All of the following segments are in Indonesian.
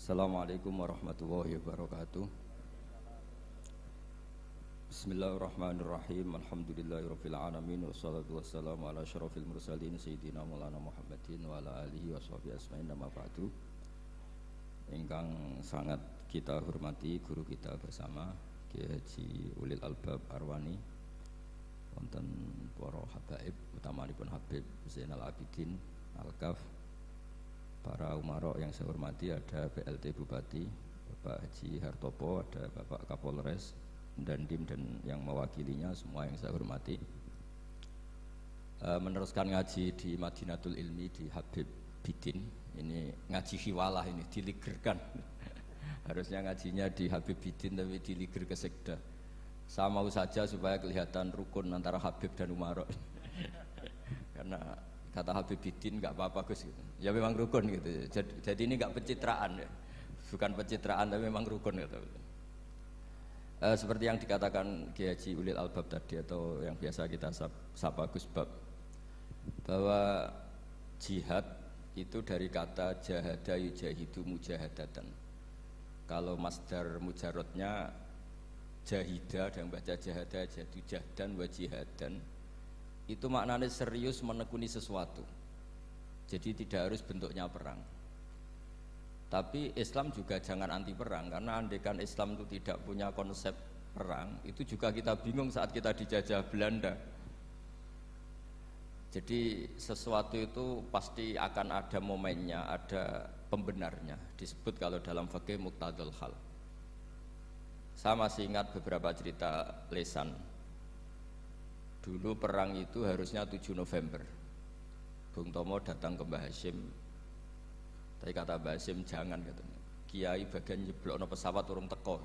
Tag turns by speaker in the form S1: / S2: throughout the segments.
S1: Assalamualaikum warahmatullahi wabarakatuh. Bismillahirrahmanirrahim. Alhamdulillahirabbil alamin wassalatu wassalamu ala asyrofil mursalin sayyidina Maulana Muhammadin wa ala alihi washabihi ajmain. Amma ba'du. Ingkang sangat kita hormati guru kita bersama Kiai Haji Ulil Albab Arwani, wonten para habaib utamanipun Habib Zainal Abidin Al-Kaf, para umarok yang saya hormati, ada PLT Bupati Bapak Haji Hartopo, ada Bapak Kapolres, Dandim dan yang mewakilinya semua yang saya hormati. Meneruskan ngaji di Madinatul Ilmi di Habib Bidin, ini ngaji hiwalah, ini diligerkan. Harusnya ngajinya di Habib Bidin tapi diliger ke Sekda. Saya mau saja supaya kelihatan rukun antara Habib dan umarok. Karena kata Habib Bidin nggak apa-apa Gus gitu. Ya memang rukun gitu. Jadi ini nggak pencitraan ya. Bukan pencitraan tapi memang rukun gitu. Seperti yang dikatakan Kiai Haji Ulil Albab tadi, atau yang biasa kita sapa Gus Bab, bahwa jihad itu dari kata jahada yujahidu mujahadatan. Kalau masdar mujarrodnya jahida dan baca jahada jahdu jahdan wa jihadan, itu maknanya serius menekuni sesuatu. Jadi tidak harus bentuknya perang. Tapi Islam juga jangan anti perang, karena andaikan Islam itu tidak punya konsep perang, itu juga kita bingung saat kita dijajah Belanda. Jadi sesuatu itu pasti akan ada momennya, ada pembenarnya. Disebut kalau dalam fikih muqtadul hal. Saya masih ingat beberapa cerita lesan. Dulu perang itu harusnya 7 November. Bung Tomo datang ke Mbah Hashim. Tapi kata Mbah Hashim jangan katanya. Kiai bagian nyeblokno pesawat urung teko.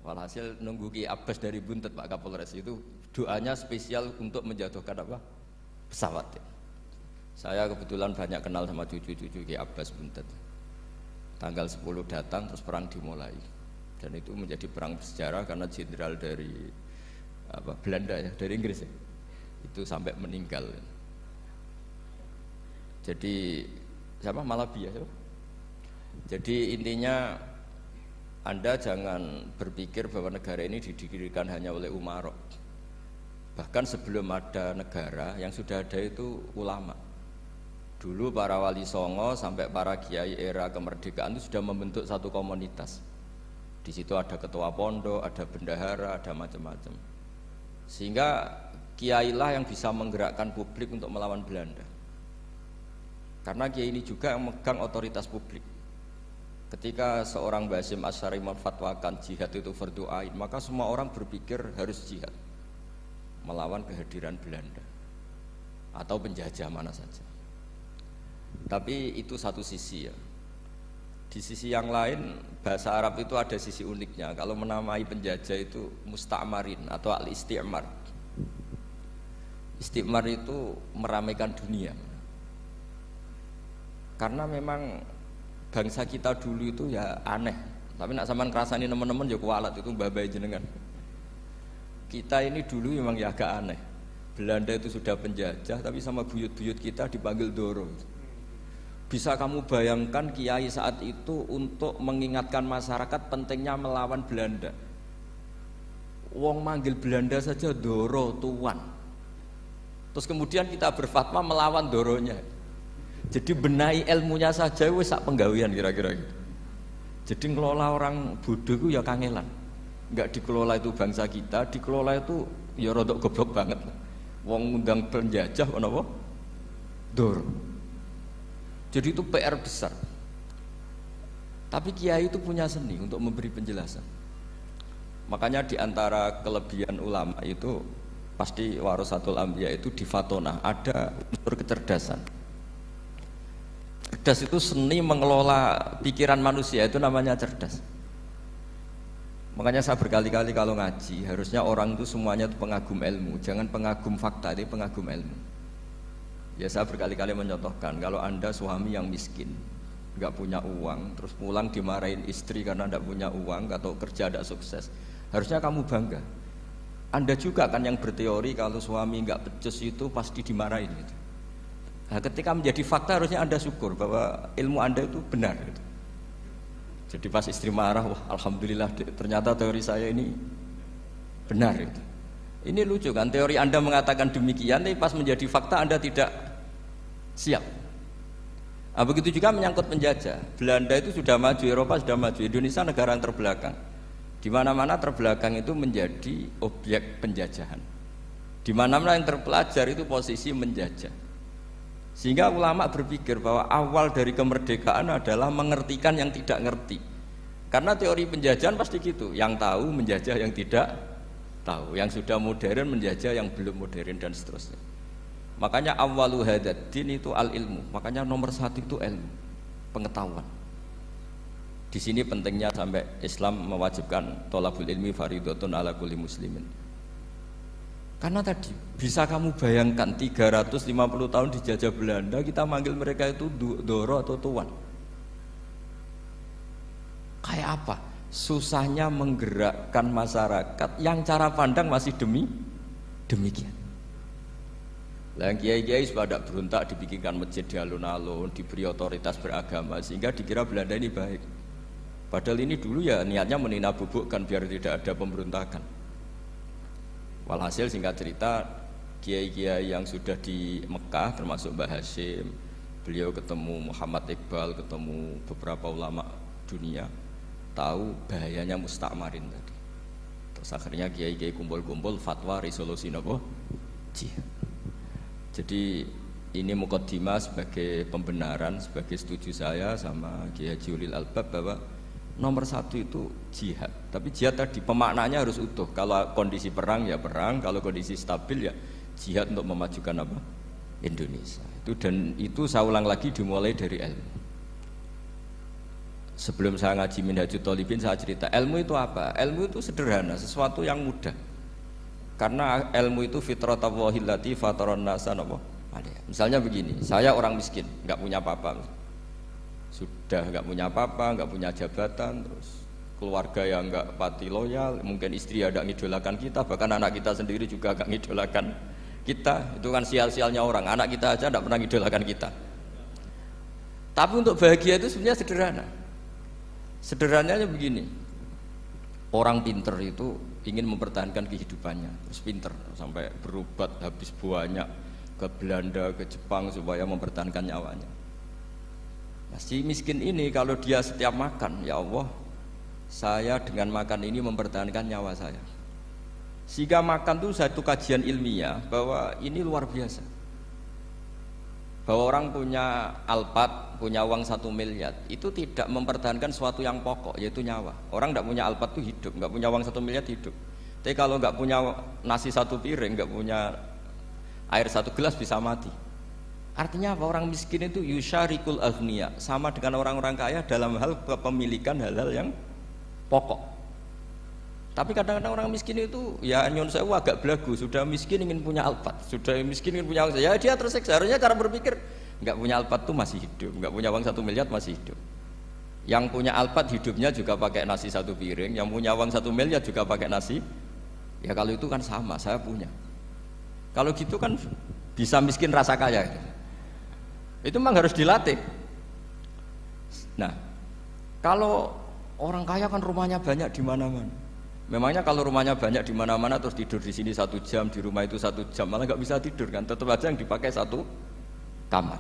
S1: Walhasil nunggu Ki Abbas dari Buntet Pak Kapolres itu doanya spesial untuk menjatuhkan apa? Pesawat. Saya kebetulan banyak kenal sama cucu-cucu Ki Abbas Buntet. Tanggal 10 datang terus perang dimulai. Dan itu menjadi perang bersejarah karena jenderal dari Belanda ya, dari Inggris ya, itu sampai meninggal. Jadi siapa Malabi ya? Jadi intinya Anda jangan berpikir bahwa negara ini didirikan hanya oleh umarok. Bahkan sebelum ada negara, yang sudah ada itu ulama. Dulu para wali songo sampai para kiai era kemerdekaan itu sudah membentuk satu komunitas. Di situ ada ketua pondok, ada bendahara, ada macam-macam. Sehingga kiailah yang bisa menggerakkan publik untuk melawan Belanda. Karena kiai ini juga yang megang otoritas publik. Ketika seorang Mbah Hasyim Asy'ari memfatwakan jihad itu fardhu ain, maka semua orang berpikir harus jihad melawan kehadiran Belanda atau penjajah mana saja. Tapi itu satu sisi ya. Di sisi yang lain, bahasa Arab itu ada sisi uniknya. Kalau menamai penjajah itu musta'marin atau al-isti'mar. Isti'mar itu meramaikan dunia. Karena memang bangsa kita dulu itu ya aneh. Tapi nak sampean ngrasani teman-teman ya kualat itu mbah-mbah jenengan. Kita ini dulu memang ya agak aneh. Belanda itu sudah penjajah, tapi sama buyut-buyut kita dipanggil Doro. Bisa kamu bayangkan kiai saat itu untuk mengingatkan masyarakat pentingnya melawan Belanda. Wong manggil Belanda saja Doro tuan. Terus kemudian kita berfatwa melawan Doronya. Jadi benahi ilmunya saja wis sak penggawean kira-kira gitu. Jadi ngelola orang bodoh itu ya kangelan. Enggak dikelola itu bangsa kita, dikelola itu ya rodok goblok banget. Wong ngundang penjajah kenapa? Doro. Jadi itu PR besar. Tapi kiai itu punya seni untuk memberi penjelasan. Makanya di antara kelebihan ulama itu pasti warasatul anbiya itu di Fatona ada unsur kecerdasan. Cerdas itu seni mengelola pikiran manusia, itu namanya cerdas. Makanya saya berkali-kali kalau ngaji, harusnya orang itu semuanya itu pengagum ilmu, jangan pengagum fakta, ini pengagum ilmu. Ya saya berkali-kali mencontohkan, kalau Anda suami yang miskin, nggak punya uang, terus pulang dimarahin istri karena nggak punya uang atau kerja tidak sukses, harusnya kamu bangga. Anda juga kan yang berteori kalau suami nggak becus itu pasti dimarahin gitu. Nah, ketika menjadi fakta harusnya Anda syukur bahwa ilmu Anda itu benar gitu. Jadi pas istri marah, wah alhamdulillah ternyata teori saya ini benar gitu. Ini lucu kan, teori Anda mengatakan demikian, tapi pas menjadi fakta Anda tidak siap. Nah, begitu juga menyangkut penjajah. Belanda itu sudah maju, Eropa sudah maju, Indonesia negara yang terbelakang. Di mana-mana terbelakang itu menjadi objek penjajahan. Di mana-mana yang terpelajar itu posisi menjajah. Sehingga ulama berpikir bahwa awal dari kemerdekaan adalah mengertikan yang tidak ngerti. Karena teori penjajahan pasti gitu, yang tahu menjajah yang tidak tahu, yang sudah modern menjajah yang belum modern dan seterusnya. Makanya awwalu hadzal din itu al ilmu. Makanya nomor satu itu ilmu, pengetahuan. Di sini pentingnya sampai Islam mewajibkan thalabul ilmi fardhatun ala kulli muslimin. Karena tadi bisa kamu bayangkan 350 tahun dijajah Belanda, kita manggil mereka itu doro atau tuan. Kayak apa? Susahnya menggerakkan masyarakat yang cara pandang masih demikian. Lah kiai-kiai pada berontak dibikinkan masjid di alun-alun, diberi otoritas beragama sehingga dikira Belanda ini baik. Padahal ini dulu ya niatnya meninabubukan biar tidak ada pemberontakan. Walhasil singkat cerita, kiai-kiai yang sudah di Mekah termasuk Mbah Hasyim, beliau ketemu Muhammad Iqbal, ketemu beberapa ulama dunia, tahu bahayanya mustakmarin tadi. Terus akhirnya kiai-kiai kumpul-kumpul fatwa resolusi nopo jihad. Jadi ini mukaddimah sebagai pembenaran, sebagai setuju saya sama Kiai Haji Ulil Albab bahwa nomor satu itu jihad. Tapi jihad tadi pemaknanya harus utuh. Kalau kondisi perang ya perang, kalau kondisi stabil ya jihad untuk memajukan apa? Indonesia. Dan itu saya ulang lagi dimulai dari ilmu. Sebelum saya ngaji Minhajut Thalibin saya cerita ilmu itu apa? Ilmu itu sederhana, sesuatu yang mudah. Karena ilmu itu fitratallahi allati fataran nasa napa? Misalnya begini, saya orang miskin, nggak punya apa-apa. Sudah nggak punya apa-apa, nggak punya jabatan, terus keluarga yang nggak pati loyal, mungkin istri ada ngidolakan kita, bahkan anak kita sendiri juga nggak ngidolakan kita. Itu kan sial-sialnya orang, anak kita aja nggak pernah ngidolakan kita. Tapi untuk bahagia itu sebenarnya sederhana. Sederhananya begini, orang pinter itu ingin mempertahankan kehidupannya, terus pinter sampai berobat habis banyak ke Belanda, ke Jepang supaya mempertahankan nyawanya. Nah, si miskin ini kalau dia setiap makan, ya Allah, saya dengan makan ini mempertahankan nyawa saya. Sehingga makan itu satu kajian ilmiah bahwa ini luar biasa. Bahwa orang punya Alphard, punya uang 1 miliar, itu tidak mempertahankan sesuatu yang pokok, yaitu nyawa. Orang tidak punya Alphard itu hidup, nggak punya uang 1 miliar hidup. Tapi kalau nggak punya nasi 1 piring, nggak punya air 1 gelas bisa mati. Artinya apa? Orang miskin itu yusyarikul aghniya, sama dengan orang-orang kaya dalam hal kepemilikan hal-hal yang pokok. Tapi kadang-kadang orang miskin itu ya nyon sewu agak belagu, sudah miskin ingin punya Alphard, sudah miskin ingin punya uang, ya dia tersiksa. Harusnya cara berpikir nggak punya Alphard tuh masih hidup, nggak punya uang 1 miliar masih hidup. Yang punya Alphard hidupnya juga pakai nasi 1 piring, yang punya uang 1 miliar juga pakai nasi. Ya kalau itu kan sama, saya punya. Kalau gitu kan bisa miskin rasa kaya. Itu memang harus dilatih. Nah, kalau orang kaya kan rumahnya banyak di mana-mana. Memangnya kalau rumahnya banyak di mana-mana terus tidur di sini 1 jam, di rumah itu 1 jam, malah nggak bisa tidur kan? Tetap aja yang dipakai 1 kamar.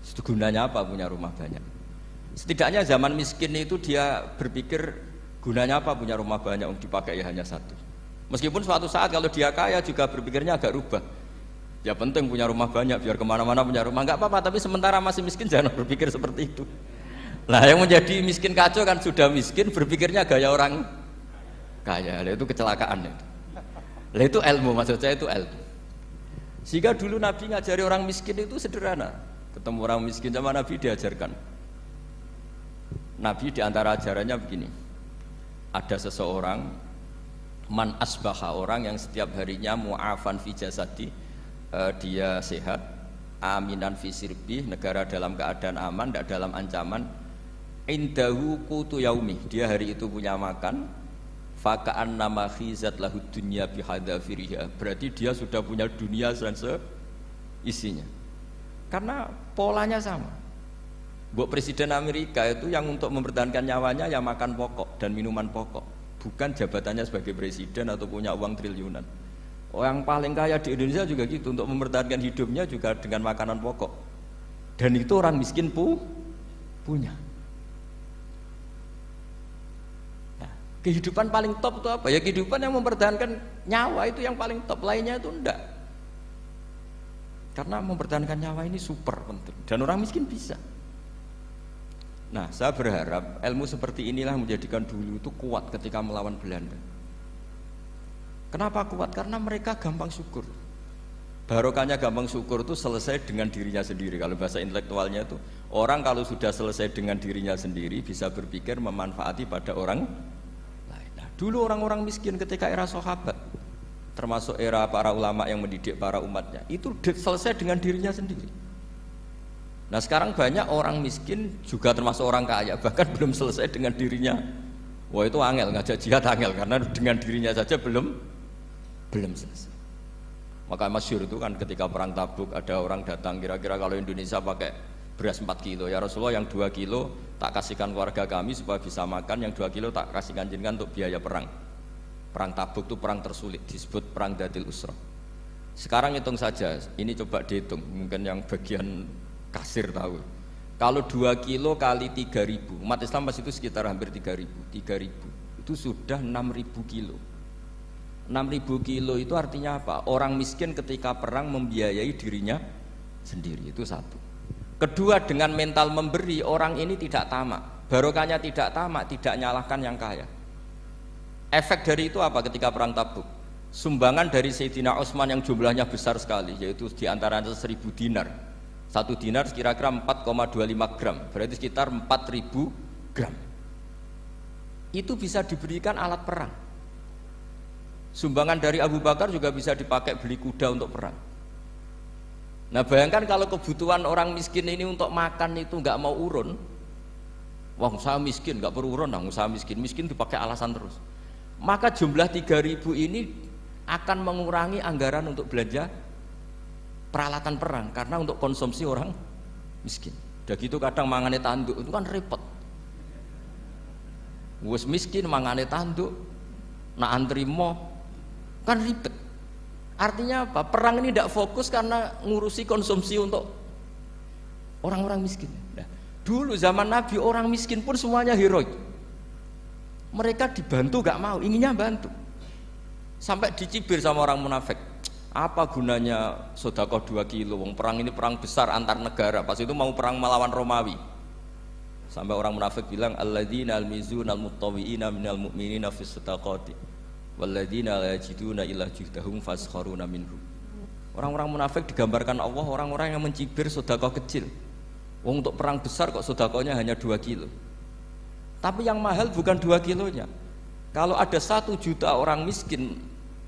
S1: Itu gunanya apa punya rumah banyak? Setidaknya zaman miskin itu dia berpikir gunanya apa punya rumah banyak yang dipakai ya hanya 1. Meskipun suatu saat kalau dia kaya juga berpikirnya agak rubah. Ya penting punya rumah banyak biar kemana-mana punya rumah, nggak apa-apa. Tapi sementara masih miskin jangan berpikir seperti itu. Nah yang menjadi miskin kacau kan sudah miskin berpikirnya gaya orang kaya, itu kecelakaan itu. Lah itu ilmu, maksud saya itu ilmu. Sehingga dulu Nabi ngajari orang miskin itu sederhana. Ketemu orang miskin sama Nabi diajarkan. Nabi diantara ajarannya begini. Ada seseorang man asbaha, orang yang setiap harinya mu'afan fi jasadi, dia sehat, aminan fi sirbi, negara dalam keadaan aman, tidak dalam ancaman. Indahu qutu yaumi, dia hari itu punya makan. Faka'an nama khizat lahu dunya bihadzafiriha, berarti dia sudah punya dunia dan seisinya. Karena polanya sama. Buat Presiden Amerika itu yang untuk mempertahankan nyawanya ya makan pokok dan minuman pokok, bukan jabatannya sebagai presiden atau punya uang triliunan. Yang paling kaya di Indonesia juga gitu, untuk mempertahankan hidupnya juga dengan makanan pokok. Dan itu orang miskin punya. Nah, kehidupan paling top itu apa? Ya kehidupan yang mempertahankan nyawa itu yang paling top, lainnya itu enggak. Karena mempertahankan nyawa ini super penting dan orang miskin bisa. Nah, saya berharap ilmu seperti inilah menjadikan dulu itu kuat ketika melawan Belanda. Kenapa kuat? Karena mereka gampang syukur. Barokahnya gampang syukur itu selesai dengan dirinya sendiri. Kalau bahasa intelektualnya itu, orang kalau sudah selesai dengan dirinya sendiri bisa berpikir memanfaati pada orang lain. Nah, dulu orang-orang miskin ketika era sahabat, termasuk era para ulama yang mendidik para umatnya, itu selesai dengan dirinya sendiri. Nah sekarang banyak orang miskin juga termasuk orang kaya, bahkan belum selesai dengan dirinya. Wah itu angel, ngajak jihad angel, karena dengan dirinya saja belum selesai. Maka masyhur itu kan ketika perang Tabuk, ada orang datang, kira-kira kalau Indonesia pakai beras 4 kilo, ya Rasulullah yang 2 kilo tak kasihkan keluarga kami supaya bisa makan, yang 2 kilo tak kasihkan jenengan untuk biaya perang. Perang Tabuk itu perang tersulit, disebut perang Dhatil Usra. Sekarang hitung saja, ini coba dihitung, mungkin yang bagian kasir tahu. Kalau 2 kilo kali 3.000, umat Islam pas itu sekitar hampir 3.000 itu sudah 6.000 kilo. 6.000 kilo itu artinya apa? Orang miskin ketika perang membiayai dirinya sendiri, itu satu. Kedua, dengan mental memberi, orang ini tidak tamak. Barokahnya tidak tamak, tidak nyalahkan yang kaya. Efek dari itu apa ketika perang Tabuk? Sumbangan dari Sayyidina Utsman yang jumlahnya besar sekali, yaitu diantaranya 1.000 dinar. 1 dinar kira-kira 4,25 gram, berarti sekitar 4.000 gram. Itu bisa diberikan alat perang. Sumbangan dari Abu Bakar juga bisa dipakai beli kuda untuk perang. Nah bayangkan kalau kebutuhan orang miskin ini untuk makan itu nggak mau urun. Wah usaha miskin nggak perlu urun, usaha miskin dipakai alasan terus. Maka jumlah 3.000 ini akan mengurangi anggaran untuk belanja peralatan perang, karena untuk konsumsi orang miskin. Udah gitu kadang mangane tanduk itu kan repot. Wes miskin mangane tanduk, nak antri mo kan ribet. Artinya apa? Perang ini tidak fokus karena ngurusi konsumsi untuk orang-orang miskin. Nah, dulu zaman Nabi orang miskin pun semuanya heroik. Mereka dibantu gak mau, inginnya bantu. Sampai dicibir sama orang munafik. Apa gunanya sedekah 2 kilo? Wong perang ini perang besar antar negara. Pas itu mau perang melawan Romawi. Sampai orang munafik bilang alladzina almizuna almuttawwiina minal mu'minina fis sadaqati walladzina la yajiduna illa juhdahum faskharuna minhum. Orang-orang munafik digambarkan Allah orang-orang yang mencibir sedekah kecil. Wong untuk perang besar kok sedekahnya hanya 2 kilo. Tapi yang mahal bukan 2 kilonya. Kalau ada 1 juta orang miskin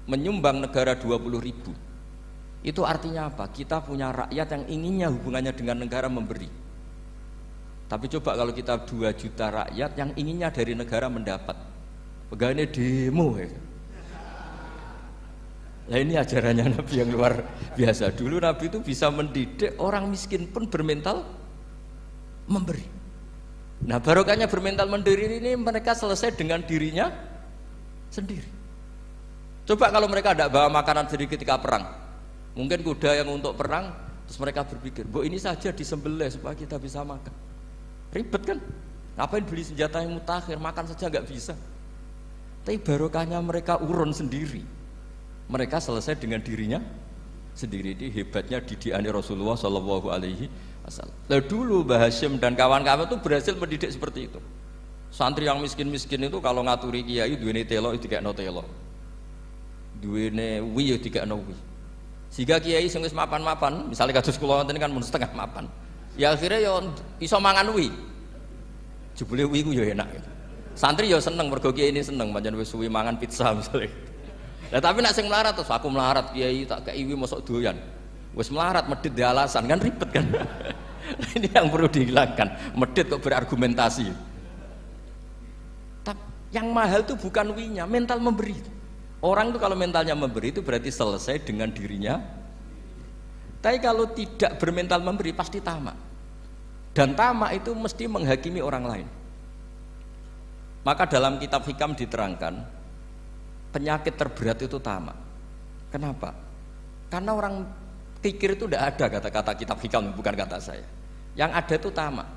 S1: menyumbang negara 20.000, itu artinya apa? Kita punya rakyat yang inginnya hubungannya dengan negara memberi. Tapi coba kalau kita 2 juta rakyat yang inginnya dari negara mendapat, pegawainya demo ya. Nah ini ajarannya Nabi yang luar biasa. Dulu Nabi itu bisa mendidik orang miskin pun bermental memberi. Nah barokahnya bermental mandiri ini mereka selesai dengan dirinya sendiri. Coba kalau mereka tidak bawa makanan sendiri ketika perang, mungkin kuda yang untuk perang, terus mereka berpikir, ini saja disembelih supaya kita bisa makan. Ribet kan? Ngapain beli senjata yang mutakhir, makan saja nggak bisa. Tapi barokahnya mereka urun sendiri. Mereka selesai dengan dirinya sendiri. Ini hebatnya didikan Rasulullah Shallallahu Alaihi Wasallam. Lalu dulu Mbah Hasyim dan kawan-kawan itu berhasil mendidik seperti itu. Santri yang miskin-miskin itu kalau ngaturi kiai duweni telo itu kayak no telo. duwene wi ya dikekno wi. Sehingga kiai sing wis mapan-mapan, misalnya kados kula wonten kan mun setengah mapan. Ya akhirnya ya iso mangan wi. Jebule wi ku ya enak gitu. Santri ya seneng mergo kiai ini seneng pancen wis suwi mangan pizza misalnya. Lah tapi nek sing melarat terus aku melarat kiai tak kei wi mosok doyan. Wis melarat medhit di alasan kan ribet kan. Ini yang perlu dihilangkan. Medhit kok berargumentasi. Tapi yang mahal itu bukan winya, mental memberi. Orang itu kalau mentalnya memberi itu berarti selesai dengan dirinya. Tapi kalau tidak bermental memberi pasti tamak. Dan tamak itu mesti menghakimi orang lain. Maka dalam kitab hikam diterangkan penyakit terberat itu tamak. Kenapa? Karena orang kikir itu tidak ada kata-kata kitab hikam, bukan kata saya. Yang ada itu tamak.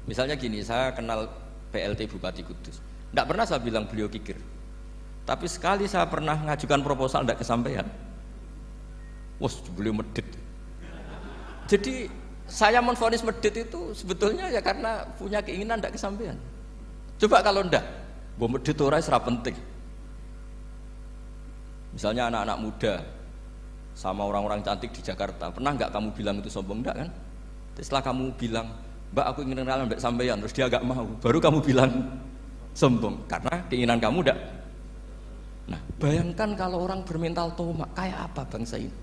S1: Misalnya gini, saya kenal PLT Bupati Kudus. Tidak pernah saya bilang beliau kikir. Tapi sekali saya pernah ngajukan proposal tidak kesampaian. Wah, beliau medit. Jadi saya menvonis medit itu sebetulnya ya karena punya keinginan tidak kesampaian. Coba kalau ndak, mbok medhit ora ora penting. Misalnya anak-anak muda sama orang-orang cantik di Jakarta, pernah nggak kamu bilang itu sombong? Ndak kan? Setelah kamu bilang, Mbak aku ingin kenalan mbak sampeyan, terus dia agak mau, baru kamu bilang sombong karena keinginan kamu ndak. Nah, bayangkan kalau orang bermental tomak, kayak apa bangsa ini?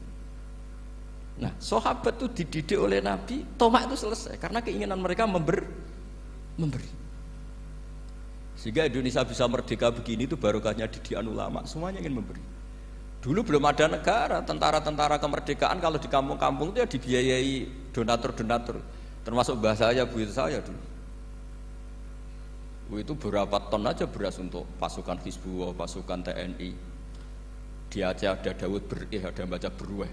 S1: Nah, sahabat itu dididik oleh Nabi, tomak itu selesai karena keinginan mereka memberi. Sehingga Indonesia bisa merdeka begini itu barokahnya didikan ulama, semuanya ingin memberi. Dulu belum ada negara, tentara-tentara kemerdekaan kalau di kampung-kampung itu ya dibiayai donatur-donatur, termasuk bahasa saya, buyut saya dulu. Itu berapa ton aja beras untuk pasukan Hizbullah, pasukan TNI. Di Aceh ada Daud berih, ada yang baca berueh.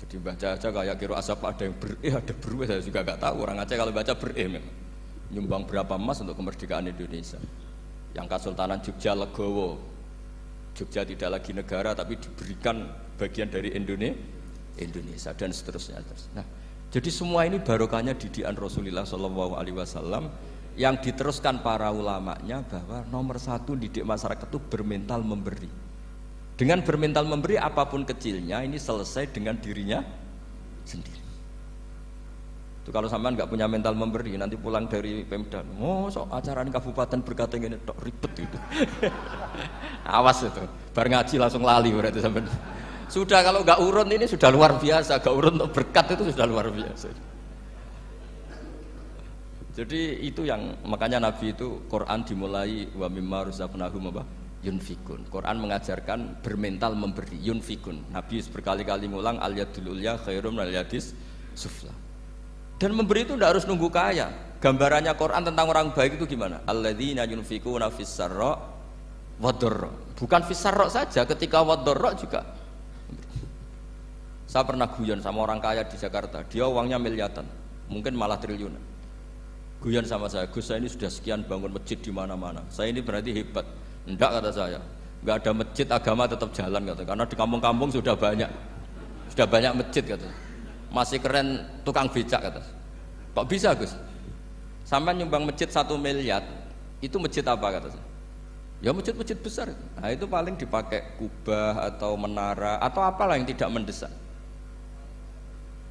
S1: Jadi baca aja kayak kira asap ada yang berih, ada berueh, saya juga nggak tahu. Orang Aceh kalau baca berih memang. Nyumbang berapa emas untuk kemerdekaan Indonesia. Yang Kesultanan Jogja Legowo, Jogja tidak lagi negara tapi diberikan bagian dari Indonesia dan seterusnya. Nah, jadi semua ini barokahnya didikan Rasulullah SAW yang diteruskan para ulamanya bahwa nomor satu didik masyarakat itu bermental memberi. Dengan bermental memberi apapun kecilnya ini selesai dengan dirinya sendiri. Itu kalau sampean nggak punya mental memberi, nanti pulang dari Pemda, sok acara ini kabupaten berkateng ini tok ribet itu. Awas itu, bar ngaji langsung lali berarti sampean. Sudah kalau nggak urun ini sudah luar biasa, nggak urun untuk berkat itu sudah luar biasa. Jadi itu yang makanya Nabi itu Quran dimulai wa mimma razaqnahum yunfikun. Quran mengajarkan bermental memberi, yunfikun. Nabi berkali-kali ngulang al yadul ulya khairum al yadis sufla. Dan memberi itu tidak harus nunggu kaya. Gambarannya Quran tentang orang baik itu gimana? Alladzina yunfikuna fis sarra wad dharra. Bukan fis sarra saja, ketika wad dharra juga. Saya pernah guyon sama orang kaya di Jakarta. Dia uangnya miliaran, mungkin malah triliunan. Guyon sama saya, Gus saya ini sudah sekian bangun masjid di mana-mana. Saya ini berarti hebat. Enggak kata saya. Enggak ada masjid agama tetap jalan kata. Karena di kampung-kampung sudah banyak masjid kata. Masih keren tukang becak kata. Kok bisa Gus? Sampai nyumbang masjid 1 miliar, itu masjid apa kata saya? Ya masjid-masjid besar. Nah itu paling dipakai kubah atau menara atau apalah yang tidak mendesak.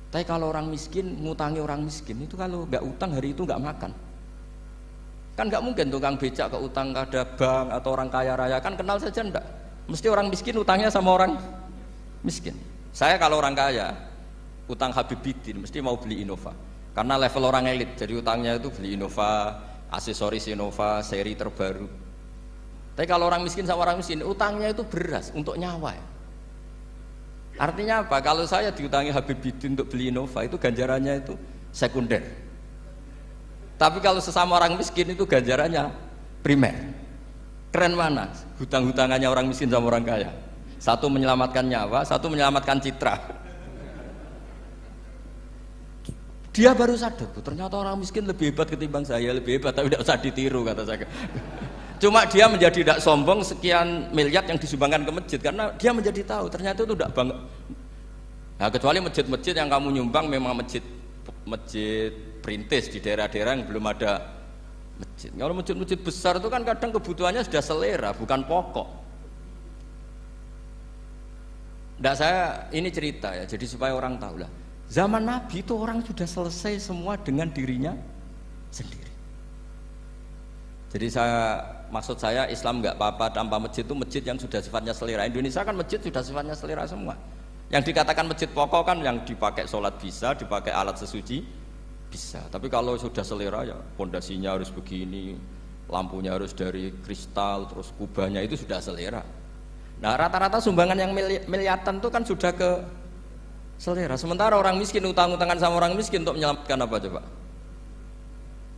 S1: Tapi kalau orang miskin ngutangi orang miskin itu kalau nggak utang hari itu nggak makan. Kan nggak mungkin tukang becak ke utang ada bank atau orang kaya raya kan kenal saja enggak. Mesti orang miskin utangnya sama orang miskin. Saya kalau orang kaya utang Habib Bidin mesti mau beli Innova karena level orang elit jadi utangnya itu beli Innova, aksesoris Innova, seri terbaru. Tapi kalau orang miskin sama orang miskin utangnya itu beras untuk nyawa. Artinya apa? Kalau saya diutangi Habib Bidin untuk beli Innova itu ganjarannya itu sekunder. Tapi kalau sesama orang miskin itu ganjarannya primer. Keren mana? Hutang-hutangannya orang miskin sama orang kaya. Satu menyelamatkan nyawa, satu menyelamatkan citra. Dia baru sadar, ternyata orang miskin lebih hebat ketimbang saya, lebih hebat tapi tidak usah ditiru kata saya. Cuma dia menjadi tidak sombong sekian miliar yang disumbangkan ke masjid karena dia menjadi tahu ternyata itu tidak bangga. Nah, kecuali masjid-masjid yang kamu nyumbang memang masjid perintis di daerah-daerah yang belum ada masjid. Kalau masjid-masjid besar itu kan kadang kebutuhannya sudah selera, bukan pokok. Nggak, saya ini cerita ya, jadi supaya orang tahu lah. Zaman Nabi itu orang sudah selesai semua dengan dirinya sendiri. Jadi maksud saya Islam nggak apa-apa tanpa masjid, itu masjid yang sudah sifatnya selera. Indonesia kan masjid sudah sifatnya selera semua. Yang dikatakan masjid pokok kan yang dipakai sholat bisa, dipakai alat sesuci bisa. Tapi kalau sudah selera ya pondasinya harus begini, lampunya harus dari kristal, terus kubahnya itu sudah selera. Nah rata-rata sumbangan yang miliatan itu kan sudah ke selera. Sementara orang miskin utang-utangan sama orang miskin untuk menyelamatkan apa coba?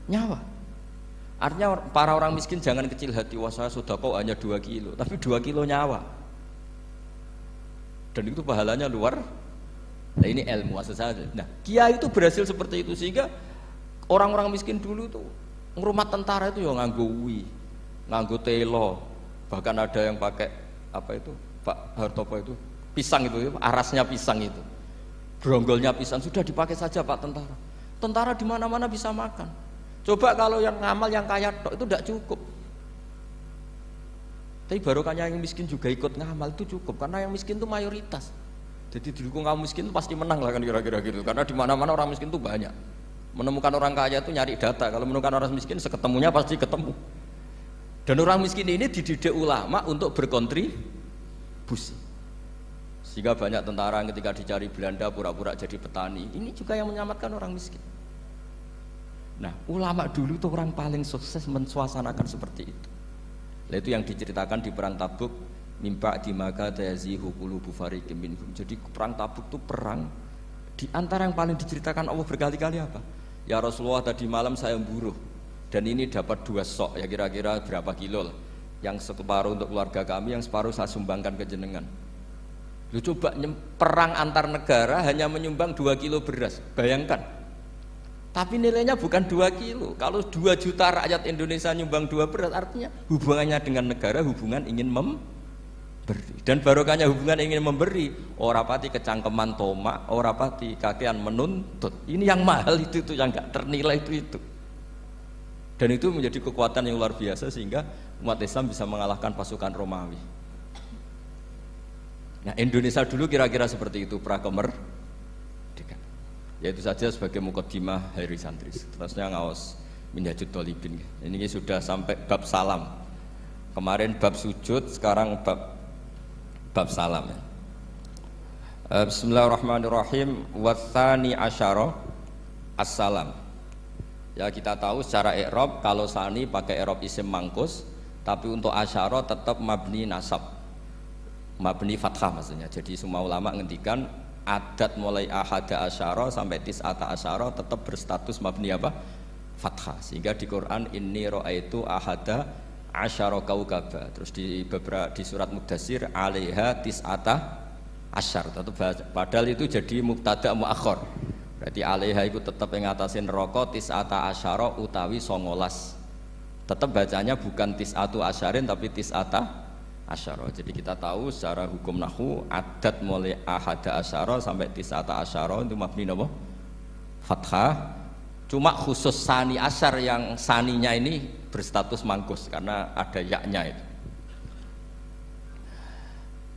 S1: Nyawa. Artinya para orang miskin jangan kecil hati, wah saya sedekah hanya 2 kilo, tapi 2 kilo nyawa. Dan itu pahalanya luar. Nah ini ilmu asal saja. Nah kiai itu berhasil seperti itu sehingga orang-orang miskin dulu tuh ngrumat tentara itu ya nganggo uwi, nganggo telo, bahkan ada yang pakai apa itu Pak Hartopo itu pisang itu, arasnya pisang itu, bronggolnya pisang, sudah dipakai saja Pak tentara. Tentara di mana-mana bisa makan. Coba kalau yang ngamal yang kaya tok itu tidak cukup. Tapi barokahnya yang miskin juga ikut ngamal itu cukup, karena yang miskin itu mayoritas. Jadi didukung kaum miskin itu pasti menang lah kan kira-kira gitu. Karena di mana-mana orang miskin itu banyak. Menemukan orang kaya itu nyari data. Kalau menemukan orang miskin seketemunya pasti ketemu. Dan orang miskin ini dididik ulama untuk berkontribusi. Sehingga banyak tentara ketika dicari Belanda pura-pura jadi petani. Ini juga yang menyelamatkan orang miskin. Nah, ulama dulu tuh orang paling sukses mensuasanakan seperti itu. Nah, itu yang diceritakan di perang Tabuk, mimpa di maka tayazihu qulubu fariqim minhum. Jadi perang Tabuk itu perang di antara yang paling diceritakan Allah berkali-kali apa? Ya Rasulullah, tadi malam saya memburuh dan ini dapat 2 sok, ya kira-kira berapa kilo lah. Yang separuh untuk keluarga kami, yang separuh saya sumbangkan ke jenengan. Lu coba perang antar negara hanya menyumbang 2 kilo beras, bayangkan. Tapi nilainya bukan 2 kilo. Kalau 2 juta rakyat Indonesia nyumbang 2 beras, artinya hubungannya dengan negara hubungan ingin memberi. Dan barokahnya hubungan ingin memberi, ora pati kecangkeman tomak, ora pati kakean menuntut. Ini yang mahal itu yang nggak ternilai itu. Dan itu menjadi kekuatan yang luar biasa sehingga umat Islam bisa mengalahkan pasukan Romawi. Nah Indonesia dulu kira-kira seperti itu prakemerdekaan. Ya itu saja sebagai mukaddimah Hairi Santri. Terusnya ngawas Minhajut Thalibin. Ini sudah sampai bab salam. Kemarin bab sujud, sekarang bab salam. Bismillahirrahmanirrahim. Watsani asyara assalam. Ya kita tahu secara i'rab kalau sani pakai i'rab isim mangkus, tapi untuk asyara tetap mabni nasab, mabni fathah maksudnya. Jadi semua ulama ngendikan adat mulai ahada asyara sampai tis'ata asyara tetap berstatus mabni apa? Fathah. Sehingga di Quran inni ra'aitu ahada asyara kaukaba. Terus di surat Mudassir alaiha tis'ata asyar. Padahal itu jadi mubtada muakhir. Berarti alaiha itu tetap yang ngatasin neraka tis'ata asyara utawi 19. Tetap bacanya bukan tis'atu asyarin tapi tis'ata asyara. Jadi kita tahu secara hukum nahwu adat mulai ahada asyara sampai tis'ata asyara itu mabni apa? Fathah. Cuma khusus sani asyar yang saninya ini berstatus mangkus karena ada yaknya itu.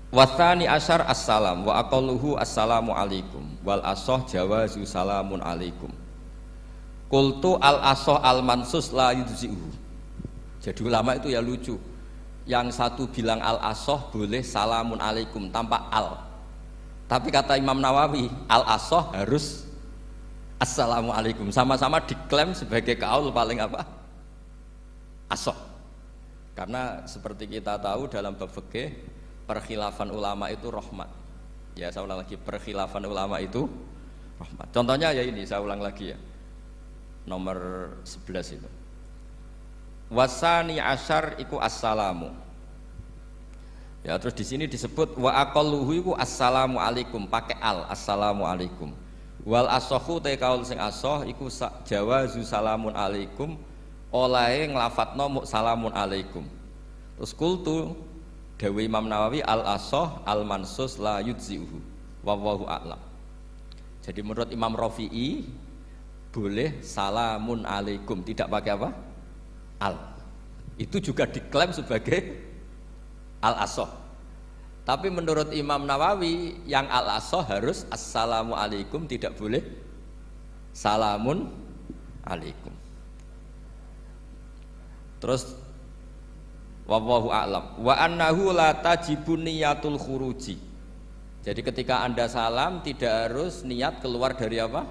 S1: Wathani asyar assalam wa aqalluhu assalamu alaikum wal asoh jawazu salamun alaikum. Qultu al asoh al mansus la yudzi'uhu. Jadi ulama itu ya lucu. Yang satu bilang al asoh boleh salamun alaikum tanpa al. Tapi kata Imam Nawawi al asoh harus assalamu alaikum. Sama-sama diklaim sebagai kaul paling apa? Asoh. Karena seperti kita tahu dalam bab fikih perkhilafan ulama itu rahmat. Ya saya ulang lagi, perkhilafan ulama itu rahmat. Contohnya ya ini, saya ulang lagi ya. Nomor 11 itu. Wasani asyar iku assalamu. Ya terus di sini disebut wa aqalluhu iku assalamu alaikum pakai al, assalamu alaikum. Wal asohu te kaul sing asoh iku jawazu salamun alaikum olahe nglafatno mu salamun alaikum. Terus kultu Dawi Imam Nawawi al asoh al mansus la yudzi'uhu wallahu a'lam. Jadi menurut Imam Rafi'i boleh salamun alaikum tidak pakai apa? Al. Itu juga diklaim sebagai al asoh. Tapi menurut Imam Nawawi yang al-asah harus assalamualaikum, tidak boleh salamun alaikum. Terus wallahu a'lam wa annahu la tajibun niyatul khuruji. Jadi ketika Anda salam tidak harus niat keluar dari apa?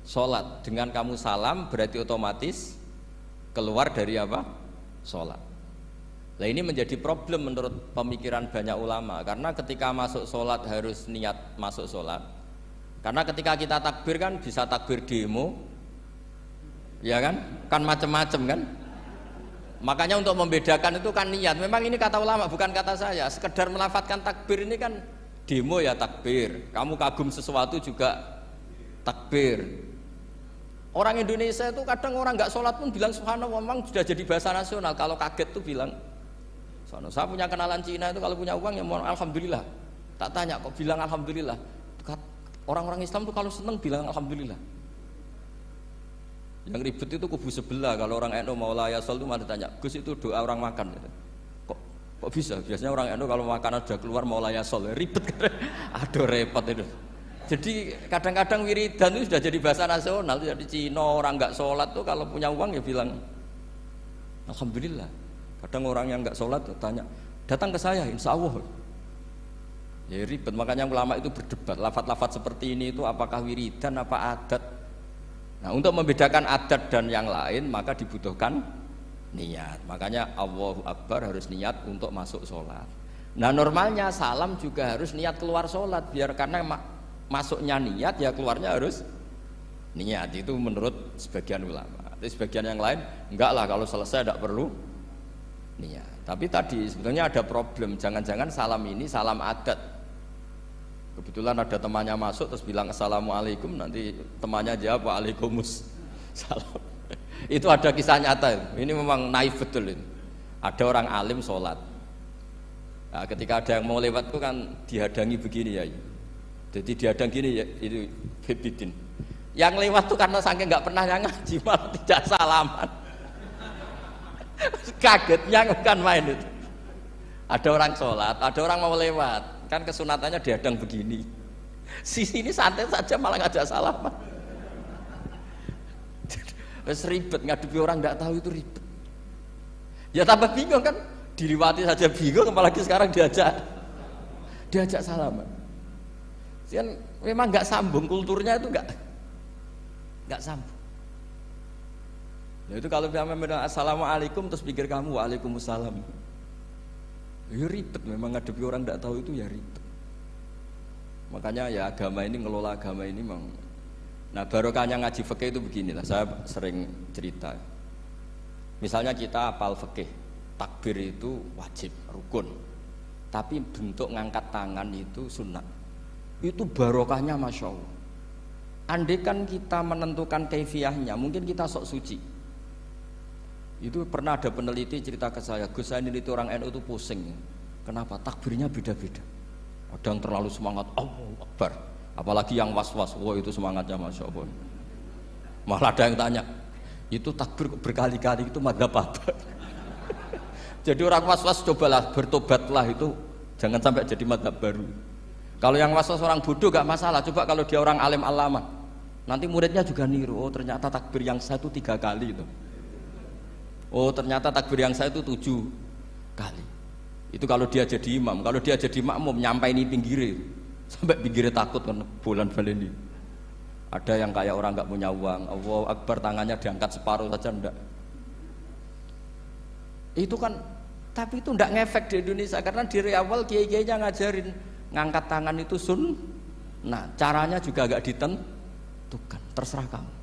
S1: Salat. Dengan kamu salam berarti otomatis keluar dari apa? Salat. Nah ini menjadi problem menurut pemikiran banyak ulama, karena ketika masuk sholat harus niat masuk sholat. Karena ketika kita takbir kan bisa takbir demo, ya kan macam-macam kan. Makanya untuk membedakan itu kan niat. Memang ini kata ulama bukan kata saya. Sekedar melafadzkan takbir ini kan demo ya takbir. Kamu kagum sesuatu juga takbir. Orang Indonesia itu kadang orang nggak sholat pun bilang subhanallah, memang sudah jadi bahasa nasional. Kalau kaget tuh bilang. Saya punya kenalan Cina itu kalau punya uang ya mohon alhamdulillah. Tak tanya kok bilang alhamdulillah. Orang-orang Islam tuh kalau seneng bilang alhamdulillah. Yang ribet itu kubu sebelah. Kalau orang NU mau layasol itu malah tanya, Gus itu doa orang makan. Kok bisa? Biasanya orang NU kalau makanan sudah keluar mau layasol, ribet kan? Aduh repot itu. Jadi kadang-kadang wiridan itu sudah jadi bahasa nasional. Jadi Cina orang nggak sholat tuh kalau punya uang ya bilang alhamdulillah. Kadang orang yang nggak sholat tanya, datang ke saya, insya Allah. Ya ribet, makanya ulama itu berdebat. Lafaz-lafaz seperti ini itu apakah wiridan, apa adat? Nah untuk membedakan adat dan yang lain maka dibutuhkan niat. Makanya Allahu Akbar harus niat untuk masuk sholat. Nah normalnya salam juga harus niat keluar sholat, biar karena masuknya niat ya keluarnya harus niat. Itu menurut sebagian ulama. Tapi sebagian yang lain enggak lah, kalau selesai tidak perlu niat. Tapi tadi sebetulnya ada problem, jangan-jangan salam ini salam adat. Kebetulan ada temannya masuk terus bilang assalamualaikum, nanti temannya jawab waalaikumsalam. Itu ada kisah nyata. Ini memang naif betul ini. Ada orang alim sholat. Nah, ketika ada yang mau lewat itu kan dihadangi begini ya. Jadi dihadang gini ya, itu Bebidin. Yang lewat tuh karena saking nggak pernah ngaji malah tidak salaman. Kagetnya bukan main itu. Ada orang sholat, ada orang mau lewat, kan kesunatannya dihadang begini. Sisi ini santai saja malah ngajak salaman. Wes ribet, ngadepi orang tidak tahu itu ribet. Ya tambah bingung kan, diliwati saja bingung, apalagi sekarang diajak salaman. Kan memang nggak sambung, kulturnya itu nggak sambung. Nah itu kalau bilang assalamualaikum terus pikir kamu waalaikumsalam, ya ribet. Memang ngadepi orang tidak tahu itu ya ribet. Makanya ya agama ini, ngelola agama ini memang. Nah barokahnya ngaji fikih itu beginilah, saya sering cerita. Misalnya kita hafal fikih, takbir itu wajib, rukun. Tapi bentuk ngangkat tangan itu sunnah. Itu barokahnya masya Allah. Andai kan kita menentukan kaifiyahnya, mungkin kita sok suci. Itu pernah ada peneliti cerita ke saya, Gus saya ini orang NU itu pusing. Kenapa? Takbirnya beda-beda. Ada yang terlalu semangat, Allahu Akbar. Apalagi yang was-was, wah itu semangatnya masya Allah. Malah ada yang tanya, itu takbir berkali-kali itu madzhab apa? Jadi orang was-was cobalah bertobatlah, itu jangan sampai jadi madzhab baru. Kalau yang was-was orang bodoh gak masalah, coba kalau dia orang alim alama, nanti muridnya juga niru, oh ternyata takbir yang saya itu 3 kali itu. Oh ternyata takbir yang saya itu 7 kali. Itu kalau dia jadi imam. Kalau dia jadi makmum nyampai ini pinggirnya, sampai pinggirnya takut kan bulan baleni. Ada yang kayak orang nggak punya uang, Allahu Akbar tangannya diangkat separuh saja enggak. Itu kan, tapi itu enggak ngefek di Indonesia karena dari awal kiai-kiainya ngajarin ngangkat tangan itu nah caranya juga agak ditentukan, terserah kamu.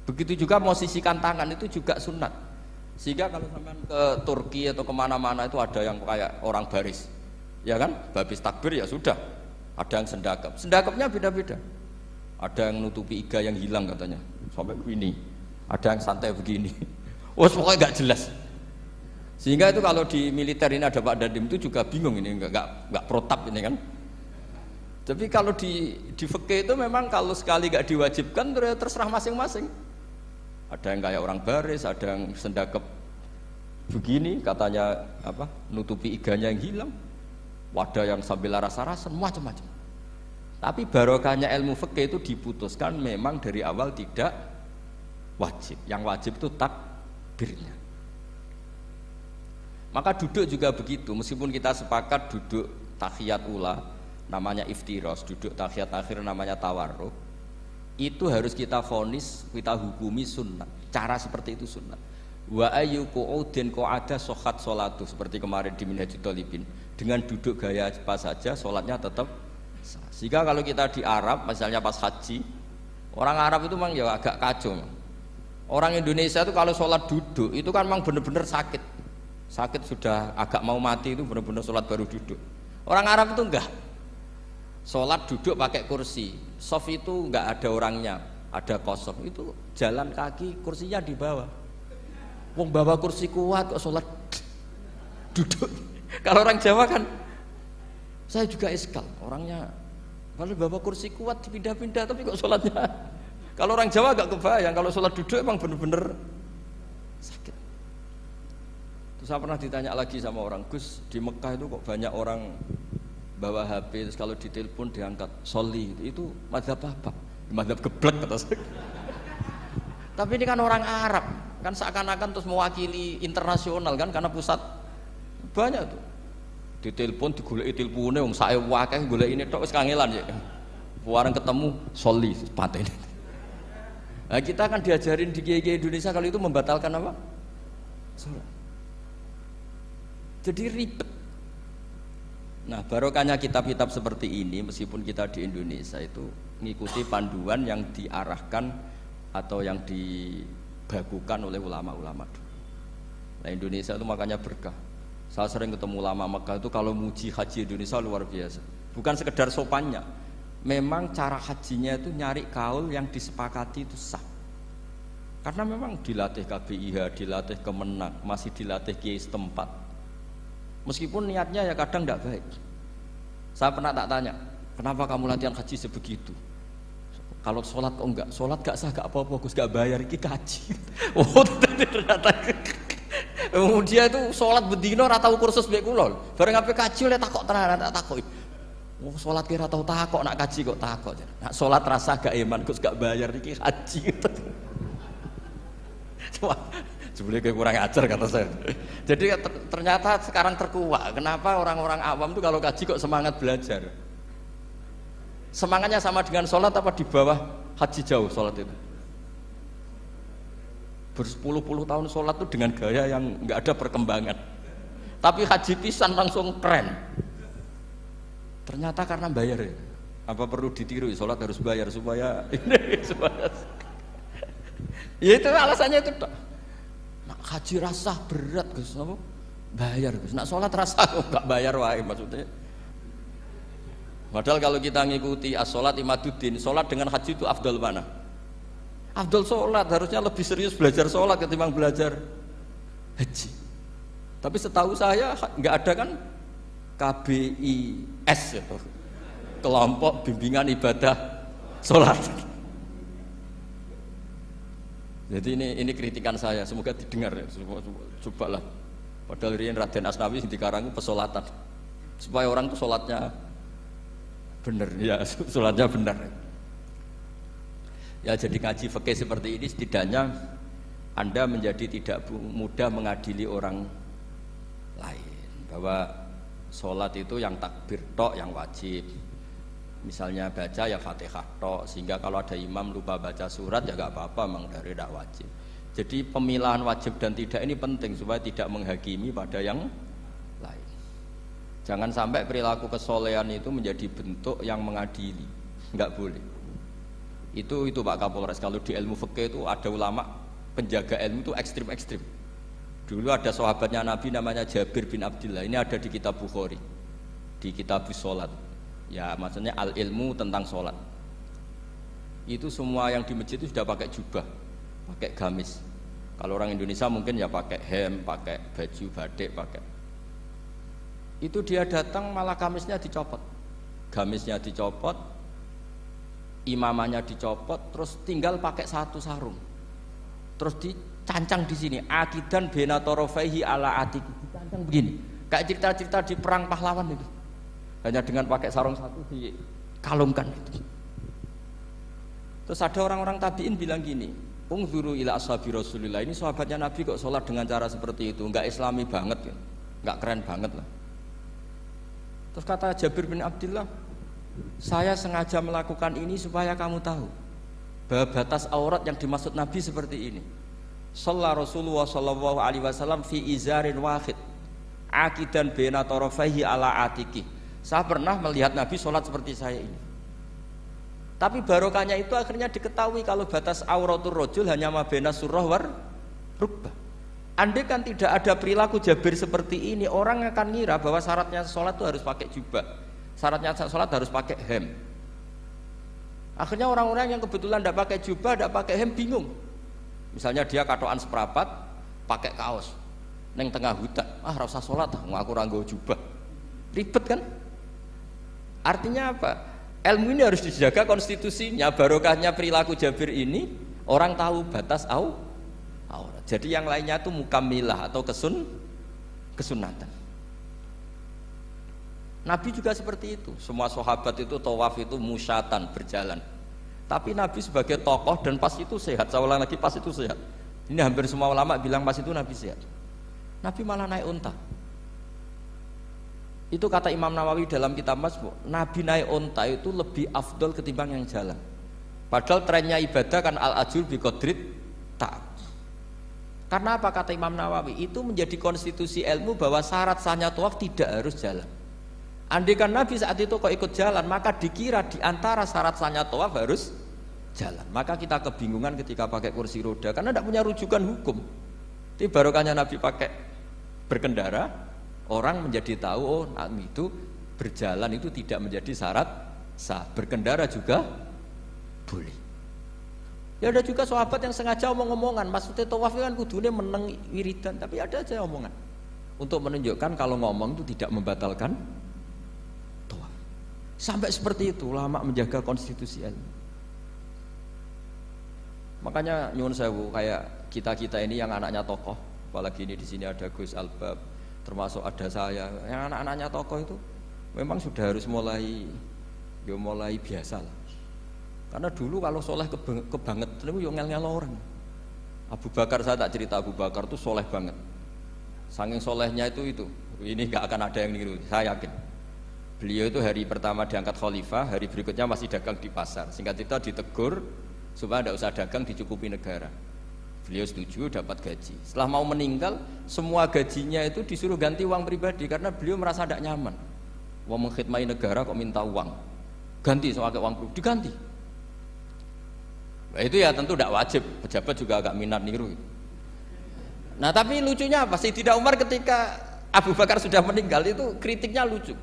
S1: Begitu juga posisikan tangan itu juga sunat. Sehingga kalau sampai ke Turki atau kemana-mana itu ada yang kayak orang baris, ya kan, habis takbir ya sudah, ada yang sendakapnya beda-beda. Ada yang nutupi iga yang hilang katanya sampai begini, ada yang santai begini. Oh pokoknya nggak jelas. Sehingga itu kalau di militer ini ada Pak Dandim itu juga bingung, ini nggak protap ini kan. Tapi kalau di fikih itu memang kalau sekali nggak diwajibkan terserah masing-masing. Ada yang kayak orang baris, ada yang sendakep begini katanya apa nutupi iganya yang hilang. Wadah yang sambil rasa-rasa macam-macam. Tapi barokahnya ilmu fikih itu diputuskan memang dari awal tidak wajib. Yang wajib itu takbirnya. Maka duduk juga begitu, meskipun kita sepakat duduk tahiyat ula namanya iftiros, duduk tahiyat akhir namanya tawarruk, itu harus kita vonis, kita hukumi sunnah. Cara seperti itu sunnah. Wa ayyu qu'udin qa'ada sohat sholatu, seperti kemarin di Minhajul Thalibin, dengan duduk gaya apa saja sholatnya tetap sah. Sehingga kalau kita di Arab, misalnya pas haji, orang Arab itu memang ya agak kacau. Orang Indonesia itu kalau sholat duduk itu kan memang benar-benar sakit. Sakit sudah agak mau mati itu benar-benar sholat baru duduk. Orang Arab itu enggak, sholat duduk pakai kursi, soft itu enggak ada orangnya, ada kosong, itu jalan kaki, kursinya di bawah. Wong bawa kursi kuat kok sholat duduk. Kalau orang Jawa kan, saya juga iskal, orangnya kalau bawa kursi kuat dipindah-pindah tapi kok sholatnya. Kalau orang Jawa agak kebayang, kalau sholat duduk emang benar-benar sakit. Saya pernah ditanya lagi sama orang, Gus, di Mekah itu kok banyak orang bawa HP, terus kalau ditelepon diangkat soli, itu mazhab apa? Mazhab geblek kata saya. Tapi ini kan orang Arab, kan seakan-akan terus mewakili internasional kan, karena pusat banyak tuh. Ditelepon digoleki telepone wong sak ewu akeh golek ini tok wis kangelan ya. Warang ketemu soli patene. Nah, kita kan diajarin di kiai-kiai Indonesia kalau itu membatalkan apa? Salat. Jadi ribet. Nah, barokahnya kitab-kitab seperti ini, meskipun kita di Indonesia itu mengikuti panduan yang diarahkan atau yang dibagukan oleh ulama-ulama dulu. Nah, Indonesia itu makanya berkah. Saya sering ketemu ulama Mekah itu kalau muji haji Indonesia luar biasa. Bukan sekedar sopannya, memang cara hajinya itu nyari kaul yang disepakati itu sah. Karena memang dilatih KBIH, dilatih Kemenak, masih dilatih kiai setempat. Meskipun niatnya ya kadang tidak baik. Saya pernah tak tanya, kenapa kamu latihan haji sebegitu? Kalau sholat kok enggak? Sholat gak sah, gak apa-apa, Gus, gak bayar, ini kaji. Oh, ternyata dia itu sholat bedino ora tau kursus mbek kula. Bareng ape kaji oleh takok tenan, tak takoki. Oh, sholat kira tau takok, nak kaji kok takok. Nak sholat rasa gak iman, Gus, gak bayar, ini haji. Sebenarnya kayak kurang ajar kata saya. Jadi ternyata sekarang terkuak. Kenapa orang-orang awam tuh kalau kaji kok semangat belajar? Semangatnya sama dengan sholat apa di bawah haji jauh sholat itu? Berpuluh-puluh tahun sholat tuh dengan gaya yang nggak ada perkembangan. Tapi haji pisan langsung keren. Ternyata karena bayar ya. Apa perlu ditiru? Sholat harus bayar supaya ini supaya. Ya itu alasannya itu. Nak haji rasa berat Gus, apa? Bayar Gus. Nak sholat rasa kok nggak bayar wae maksudnya. Padahal kalau kita ngikuti as-sholat imaduddin, sholat dengan haji itu afdal mana? Afdal sholat, harusnya lebih serius belajar sholat ketimbang belajar haji. Tapi setahu saya nggak ada kan KBIS itu, kelompok bimbingan ibadah sholat. Jadi ini kritikan saya, semoga didengar ya. Cobalah. Padahal ini Raden Asnawi di Karang pesolatan, supaya orang tuh sholatnya benar, ya sholatnya benar. Ya jadi ngaji fikih seperti ini setidaknya Anda menjadi tidak mudah mengadili orang lain. Bahwa sholat itu yang takbir tok yang wajib. Misalnya baca ya Fatihah tok, sehingga kalau ada imam lupa baca surat ya gak apa-apa, memang dari tidak wajib. Jadi pemilahan wajib dan tidak ini penting supaya tidak menghakimi pada yang lain. Jangan sampai perilaku kesolehan itu menjadi bentuk yang mengadili, nggak boleh. Itu Pak Kapolres, kalau di ilmu fikih itu ada ulama penjaga ilmu itu ekstrim-ekstrim. Dulu ada sahabatnya Nabi namanya Jabir bin Abdillah, ini ada di kitab Bukhari, di kitab Sholat. Ya maksudnya al ilmu tentang sholat. Itu semua yang di masjid itu sudah pakai jubah, pakai gamis. Kalau orang Indonesia mungkin ya pakai hem, pakai baju batik, pakai. Itu dia datang malah gamisnya dicopot, gamisnya dicopot, imamannya dicopot, terus tinggal pakai satu sarung, terus dicancang di sini. Akidan benatorofaihi ala atik, dicancang begini, kayak cerita-cerita di perang pahlawan itu. Hanya dengan pakai sarung satu dikalungkan gitu. Terus ada orang-orang tabiin bilang gini, ungzuru ila ashabi Rasulillah, ini sahabatnya Nabi kok sholat dengan cara seperti itu, enggak islami banget ya, enggak keren banget lah. Terus kata Jabir bin Abdullah, saya sengaja melakukan ini supaya kamu tahu bahwa batas aurat yang dimaksud Nabi seperti ini. Shalla Rasulullah sallallahu alaihi wasallam fi izarin wahid akidan baina tarafaihi ala atiki. Saya pernah melihat Nabi sholat seperti saya ini. Tapi barokahnya itu akhirnya diketahui kalau batas auratul rajul hanya mabena surah war rukbah. Andai kan tidak ada perilaku Jabir seperti ini, orang akan ngira bahwa syaratnya sholat itu harus pakai jubah, syaratnya sholat harus pakai hem. Akhirnya orang-orang yang kebetulan tidak pakai jubah, tidak pakai hem bingung. Misalnya dia katoan seperapat, pakai kaos, neng tengah hutan, rasa sholat, ngaku ranggo jubah, ribet kan? Artinya apa? Ilmu ini harus dijaga konstitusinya, barokahnya perilaku Jabir ini, orang tahu batas aurat. Jadi yang lainnya itu mukamilah atau kesunatan. Nabi juga seperti itu. Semua sahabat itu tawaf itu musyatan, berjalan. Tapi Nabi sebagai tokoh dan pas itu sehat. Saya ulang lagi, pas itu sehat. Ini hampir semua ulama bilang pas itu Nabi sehat. Nabi malah naik unta. Itu kata Imam Nawawi dalam kitab Masmu', Nabi naik unta itu lebih afdol ketimbang yang jalan. Padahal trennya ibadah kan al-ajur bi qadrit ta'ab. Karena apa kata Imam Nawawi? Itu menjadi konstitusi ilmu bahwa syarat sahnya tawaf tidak harus jalan. Andai kan Nabi saat itu kok ikut jalan, maka dikira di antara syarat sahnya tawaf harus jalan. Maka kita kebingungan ketika pakai kursi roda karena tidak punya rujukan hukum. Tapi barokahnya Nabi pakai berkendara, orang menjadi tahu oh itu berjalan itu tidak menjadi syarat sah. Berkendara juga boleh. Ya ada juga sahabat yang sengaja omong-omongan, maksudnya tawaf kan kudune meneng wiridan, tapi ada aja omongan untuk menunjukkan kalau ngomong itu tidak membatalkan tawaf. Sampai seperti itu ulama menjaga konstitusi ilmu. Makanya nyuwun sewu kayak kita ini yang anaknya tokoh, apalagi ini di sini ada Gus Albab, termasuk ada saya, yang anak-anaknya tokoh itu memang sudah harus mulai biasa lah. Karena dulu kalau soleh kebanget itu yang ngel-ngel orang. Abu Bakar, saya tak cerita Abu Bakar itu soleh banget. Saking solehnya itu ini nggak akan ada yang niru, saya yakin. Beliau itu hari pertama diangkat khalifah, hari berikutnya masih dagang di pasar. Singkat cerita ditegur supaya tidak usah dagang, dicukupi negara. Beliau setuju, dapat gaji. Setelah mau meninggal, semua gajinya itu disuruh ganti uang pribadi karena beliau merasa tidak nyaman. Mau mengkhidmati negara kok minta uang, ganti soal uang pribadi, diganti. Nah, itu ya tentu tidak wajib, pejabat juga agak minat niru. Nah tapi lucunya apa? Sayyidina Umar ketika Abu Bakar sudah meninggal itu kritiknya lucu.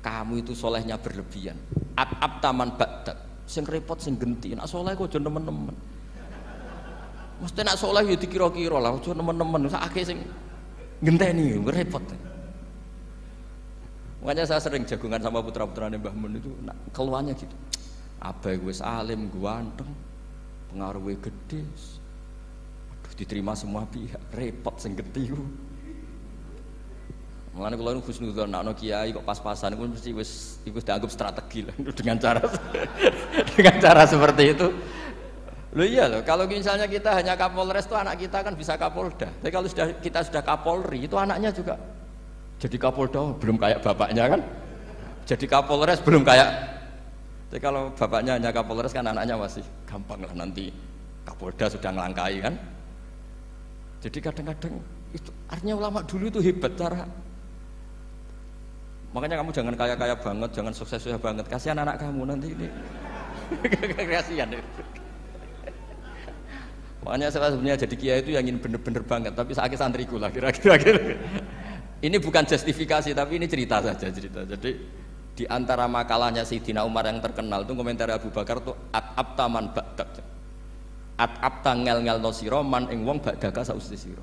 S1: Kamu itu solehnya berlebihan. At-ab taman ba'dak. Sing repot sing genti. Nak soleh kok aja nemen-nemen. Mesti nak soleh ya dikira-kira lah, aja nemen-nemen. Sakake sing ngenteni repot. Makanya saya sering jagungan sama putra-putrane Mbah Mun itu keluarnya gitu. Abai wis alim, ganteng, pengaruhnya gede, aduh diterima semua pihak, repot sing gede ku. Mulane kula nu husnudzon nek ana kiai kok pas-pasan iku mesti wis iku dianggap strategi lah dengan cara seperti itu. Loh iya loh, kalau misalnya kita hanya Kapolres itu anak kita kan bisa Kapolda. Tapi kalau kita sudah Kapolri itu anaknya juga jadi Kapolda, belum kayak bapaknya kan. Jadi Kapolres belum kayak. Jadi kalau bapaknya hanya Kapolres kan anaknya masih gampang lah, nanti Kapolda sudah ngelangkai kan. Jadi kadang-kadang itu artinya ulama dulu itu hebat cara. Makanya kamu jangan kaya-kaya banget, jangan sukses-sukses banget. Kasihan anak kamu nanti ini. Kasihan. Makanya saya sebenarnya jadi kiai itu yang ingin bener-bener banget, tapi saya santriku lah kira-kira. Ini bukan justifikasi, tapi ini cerita saja cerita. Jadi di antara makalahnya Sayyidina Umar yang terkenal itu komentar Abu Bakar itu at-ab taman ba'dak. At-ab tangel-ngel no sira man ing wong ba'daka sauste sira.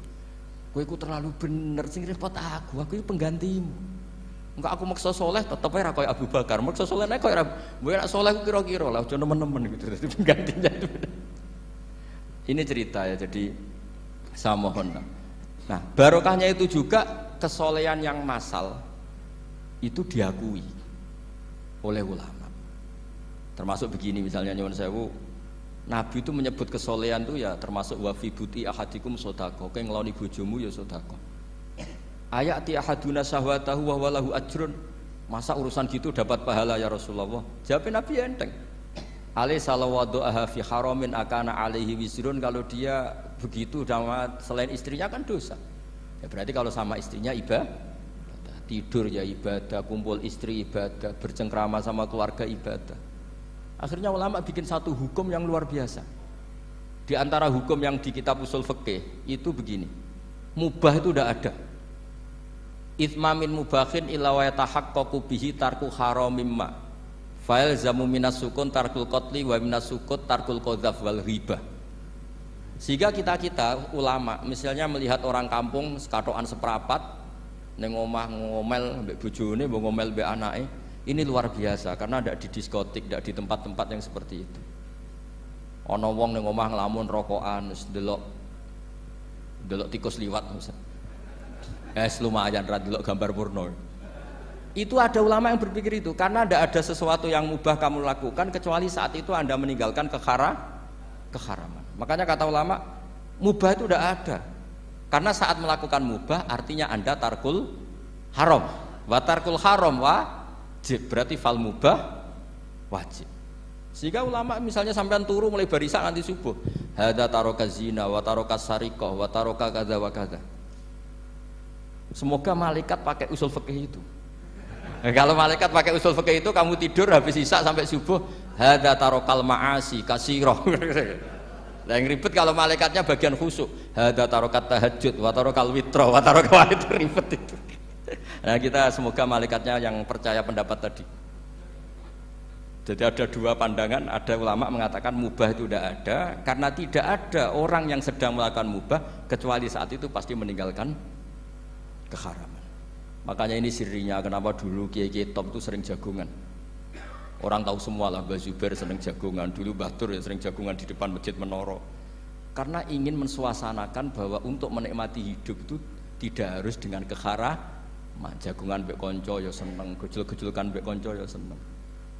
S1: Kowe iku terlalu bener sing repot aku iki penggantimu. Engko aku maksa soleh tetep ora koyo Abu Bakar. Maksa soleh nek koyo ora nek soleh kira-kira lah aja nemen-nemen gitu. Jadi penggantinya itu. Ini cerita ya, jadi saya mohon. Nah, barokahnya itu juga kesolehan yang massal itu diakui. oleh ulama. Termasuk begini misalnya nyuwun sewu, Nabi itu menyebut kesolehan itu ya termasuk wa fi buti ahadikum sodako, kayak ngeloni bojomu ya sodako. Ayati ahaduna syahwatahu wa walahu ajrun, masa urusan gitu dapat pahala ya Rasulullah? Jawab Nabi enteng. Ali salawadu aha fi haramin akana alaihi wisrun, kalau dia begitu sama selain istrinya kan dosa. Ya berarti kalau sama istrinya ibadah, tidur ya ibadah, kumpul istri ibadah, bercengkrama sama keluarga ibadah. Akhirnya ulama bikin satu hukum yang luar biasa. Di antara hukum yang di kitab usul fikih itu begini, mubah itu udah ada. Itsmamin mubahin illa wa yatahaqqaqu bihi tarku haramim ma. Fa'il zamu minas sukun tarkul qatli wa minas sukut tarkul qadzaf wal ghibah. Sehingga kita ulama misalnya melihat orang kampung sekatokan seperapat ning omah ngomel mbek bojone, mbok ngomel mbek anake, ini luar biasa karena tidak di diskotik, tidak di tempat-tempat yang seperti itu. Ana wong ning omah nglamun rokokan wis delok tikus liwat misal. Lumayan ra delok gambar porno. Itu ada ulama yang berpikir itu karena tidak ada sesuatu yang mubah kamu lakukan kecuali saat itu Anda meninggalkan keharaman. Makanya kata ulama, mubah itu tidak ada. Karena saat melakukan mubah artinya Anda tarkul haram. Wa tarkul haram wajib, berarti fal mubah wajib. Sehingga ulama misalnya sampean turu mulai barisan nanti subuh, hadza taraka zina wa taraka sariqah wa taraka kadza wa kadza. Semoga malaikat pakai usul fikih itu. Kalau malaikat pakai usul fikih itu, kamu tidur habis isya sampai subuh, hadza tarakal ma'asi kasirah. Lah yang ribet kalau malaikatnya bagian khusuk, hadza tarakat tahajud wa tarakal witra wa tarakal itu ribet itu. Nah, kita semoga malaikatnya yang percaya pendapat tadi. Jadi ada dua pandangan, ada ulama mengatakan mubah itu tidak ada karena tidak ada orang yang sedang melakukan mubah kecuali saat itu pasti meninggalkan keharaman. Makanya ini sirinya kenapa dulu kiai-kiai top itu sering jagungan. Orang tahu semua lah, Mbah Zubair sering jagungan, dulu Mbah Tur ya sering jagungan di depan Masjid Menara. Karena ingin mensuasanakan bahwa untuk menikmati hidup itu tidak harus dengan keharaman. Jagungan mbek konco ya seneng, gejul-gejulkan mbek konco ya seneng.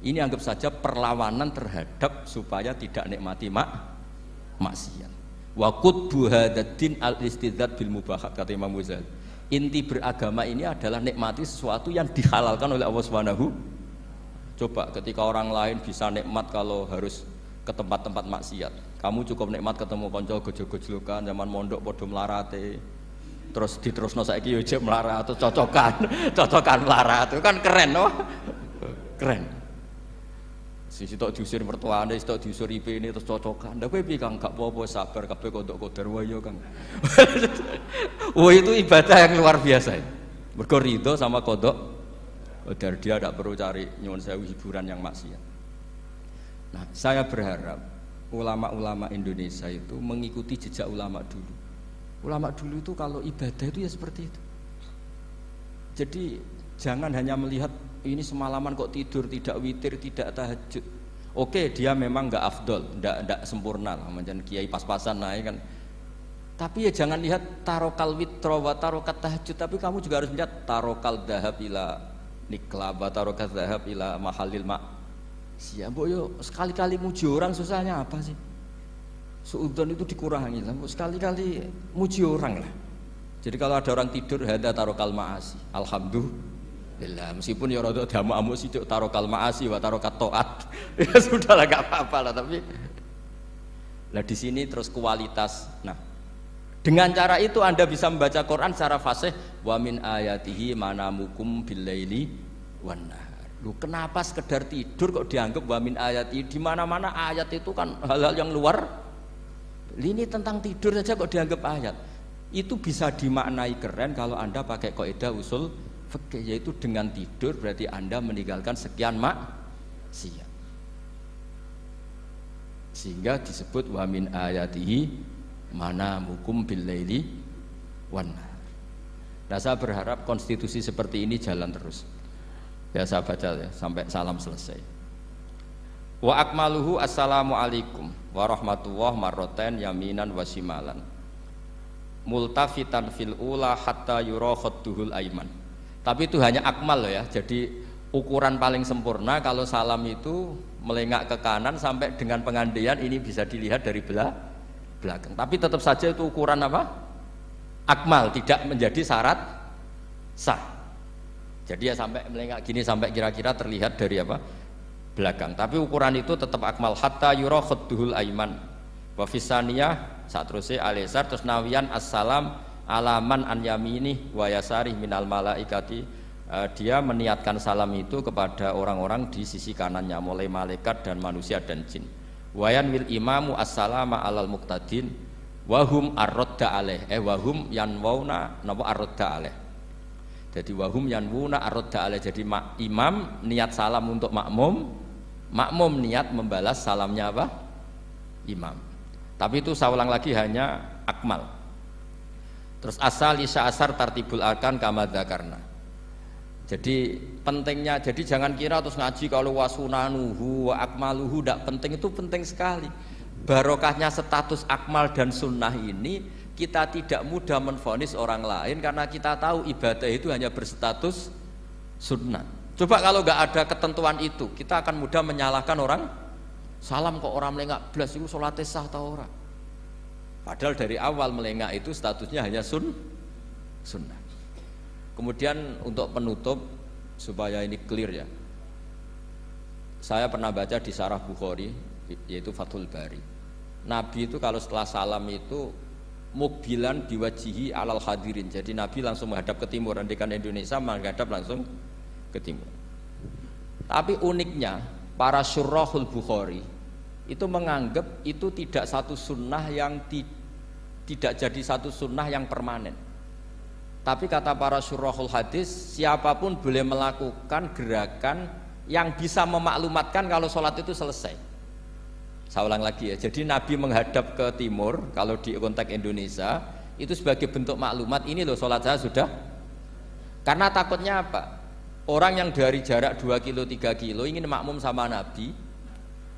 S1: Ini anggap saja perlawanan terhadap supaya tidak nikmati maksiat. Wa qutbu hadaddin al-istidzad bil mubahat, kata Imam Ghazali. Inti beragama ini adalah nikmati sesuatu yang dihalalkan oleh Allah Subhanahu. Coba ketika orang lain bisa nikmat kalau harus ke tempat-tempat maksiat, kamu cukup nikmat ketemu konco gojol-gojlokan zaman mondok padha mlarate. Terus diterusno saiki yo jek melarat atau cocokan melarat itu kan keren loh. Keren. Sisi tok diusir mertuane, tok diusir IP ini terus cocokan. Ndak kowe piye Kang, gak apa-apa sabar kabeh kodok kodar wae yo Kang. Wah itu ibadah yang luar biasa. Mergo ridho sama kodok kodar, dia tidak perlu cari nyuwun sewu hiburan yang maksiat. Nah, saya berharap ulama-ulama Indonesia itu mengikuti jejak ulama dulu. Ulama dulu itu kalau ibadah itu ya seperti itu. Jadi jangan hanya melihat ini semalaman kok tidur, tidak witir, tidak tahajud. Oke, dia memang nggak afdol, nggak sempurna lah, macam kiai pas-pasan naik kan. Tapi ya jangan lihat tarokal witro wa tarokat tahajud, tapi kamu juga harus lihat tarokal dahab ila nikla wa tarokat dahab ila mahalil mak. Siapa yo sekali-kali muji orang susahnya apa sih? Suudzon itu dikurangi lah, sekali-kali muji orang lah. Jadi kalau ada orang tidur hadza tarokal maasi, alhamdulillah. Meskipun ya rada damu-amu sithik tarokal maasi wa tarokat taat. Ya sudahlah enggak apa-apa lah, tapi lah di sini terus kualitas. Nah, dengan cara itu Anda bisa membaca Quran secara fasih, wa min ayatihi manamukum billaili wan nahar. Loh, kenapa sekedar tidur kok dianggap wa min ayatihi? Di mana-mana ayat itu kan hal-hal yang luar. Ini tentang tidur saja kok dianggap ayat. Itu bisa dimaknai keren kalau Anda pakai kaidah usul fikih, yaitu dengan tidur berarti Anda meninggalkan sekian maksiat. Sehingga disebut wa min ayatihi manamukum billaili wan nahar. Nah, saya berharap konstitusi seperti ini jalan terus. Ya saya baca ya sampai salam selesai. Wa akmaluhu assalamualaikum warahmatullahi marroten yaminan wasimalan multafitan fil ula hatta yura khadduhul aiman. Tapi itu hanya akmal loh ya. Jadi ukuran paling sempurna kalau salam itu melengak ke kanan sampai dengan pengandaian ini bisa dilihat dari belakang. Tapi tetap saja itu ukuran apa? Akmal, tidak menjadi syarat sah. Jadi ya sampai melengak gini sampai kira-kira terlihat dari apa? Belakang. Tapi ukuran itu tetap akmal hatta yura khudduhul aiman. Wa fisaniyah saat terusé alisar terus nawian assalam alaman an yamini wa yasari minal malaikati. Dia meniatkan salam itu kepada orang-orang di sisi kanannya mulai malaikat dan manusia dan jin. Wayan wil imamu assalama alal muqtadin wahum arrodda alaih wahum yanwauna napa arrodda alaih. Jadi wahum yanwuna arrodda alaih. Jadi imam niat salam untuk makmum, makmum niat membalas salamnya apa? Imam. Tapi itu saya ulang lagi hanya akmal. Terus asal isya asar tartibul arkan kama dzakarna. Jadi pentingnya, jadi jangan kira terus ngaji kalau wasunanuhu wa akmaluhu tidak penting, itu penting sekali. Barokahnya status akmal dan sunnah ini kita tidak mudah menvonis orang lain karena kita tahu ibadah itu hanya berstatus sunnah. Coba kalau nggak ada ketentuan itu, kita akan mudah menyalahkan orang. Salam kok orang melengak blas itu sholatnya sah atau orang. Padahal dari awal melengak itu statusnya hanya sunnah. Kemudian untuk penutup supaya ini clear ya, saya pernah baca di Syarah Bukhari yaitu Fathul Bari. Nabi itu kalau setelah salam itu mukbilan biwajihi alal hadirin. Jadi Nabi langsung menghadap ke timur. Andikan Indonesia menghadap langsung ke timur. Tapi uniknya para syurahul Bukhari itu menganggap itu tidak satu sunnah yang tidak jadi satu sunnah yang permanen. Tapi kata para syurahul hadis, siapapun boleh melakukan gerakan yang bisa memaklumatkan kalau sholat itu selesai. Saya ulang lagi ya, jadi Nabi menghadap ke timur kalau di konteks Indonesia itu sebagai bentuk maklumat, ini loh sholat saya sudah. Karena takutnya apa? Orang yang dari jarak 2 kilo 3 kilo ingin makmum sama Nabi,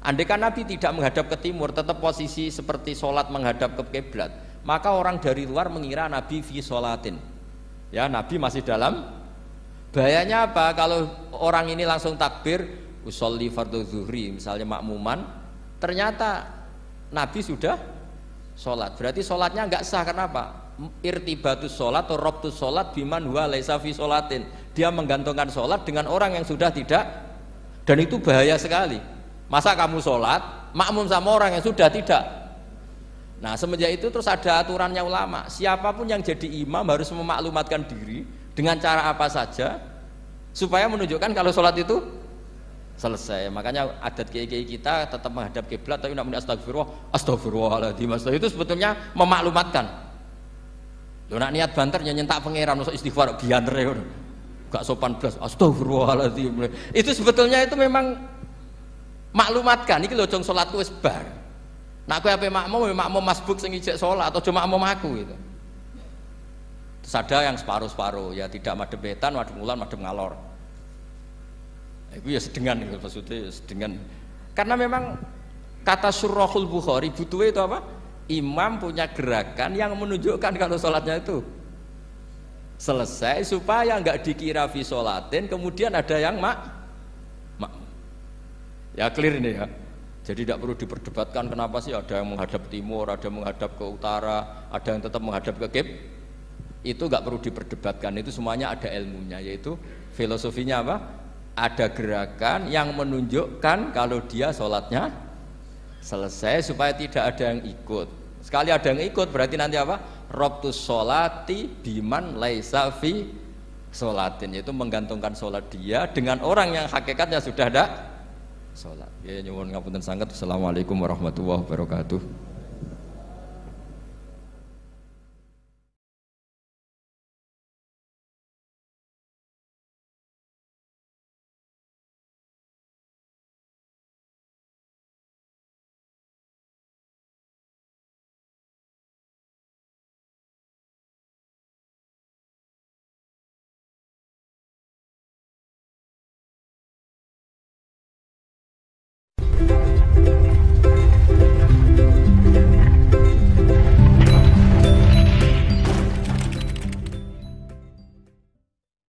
S1: andaikan Nabi tidak menghadap ke timur, tetap posisi seperti sholat menghadap ke kiblat, maka orang dari luar mengira Nabi fi sholatin. Ya, Nabi masih dalam. Bahayanya apa? Kalau orang ini langsung takbir usolli fardhu zuhri misalnya makmuman, ternyata Nabi sudah sholat, berarti sholatnya enggak sah. Kenapa? Irtibatus sholat atau robtus sholat biman huwa laisa fi sholatin. Dia menggantungkan sholat dengan orang yang sudah tidak, dan itu bahaya sekali. Masa kamu sholat makmum sama orang yang sudah tidak? Nah semenjak itu terus ada aturannya ulama, siapapun yang jadi imam harus memaklumatkan diri dengan cara apa saja supaya menunjukkan kalau sholat itu selesai. Makanya adat kiai-kiai kita tetap menghadap kiblat tapi namun astagfirullahaladzim, itu sebetulnya memaklumatkan. Lo nak niat banter nyentak pangeran masuk istighfar biantre gak sopan belas astagfirullahaladzim. Itu sebetulnya itu memang maklumatkan iki lho jong sholatku wis bar. Nak kowe ape makmum masbuk sing ijek sholat atau cuma makmum aku gitu. Terus ada yang separuh-separuh ya, tidak madhep wetan, madhep ngulon, madhep ngalor. Itu ya sedengan gitu maksudnya, sedengan. Karena memang kata Syurahul Bukhari butuh itu apa? Imam punya gerakan yang menunjukkan kalau sholatnya itu selesai supaya enggak dikira fi sholatin kemudian ada yang ya clear ini ya. Jadi tidak perlu diperdebatkan kenapa sih ada yang menghadap timur, ada yang menghadap ke utara, ada yang tetap menghadap ke kib. Itu nggak perlu diperdebatkan, itu semuanya ada ilmunya, yaitu filosofinya apa? Ada gerakan yang menunjukkan kalau dia sholatnya selesai supaya tidak ada yang ikut. Sekali ada yang ikut berarti nanti apa? Robtus sholati biman laisa fi sholatin, yaitu menggantungkan sholat dia dengan orang yang hakikatnya sudah ada sholat. Ya nyuwun ngapunten sanget. Assalamualaikum warahmatullahi wabarakatuh.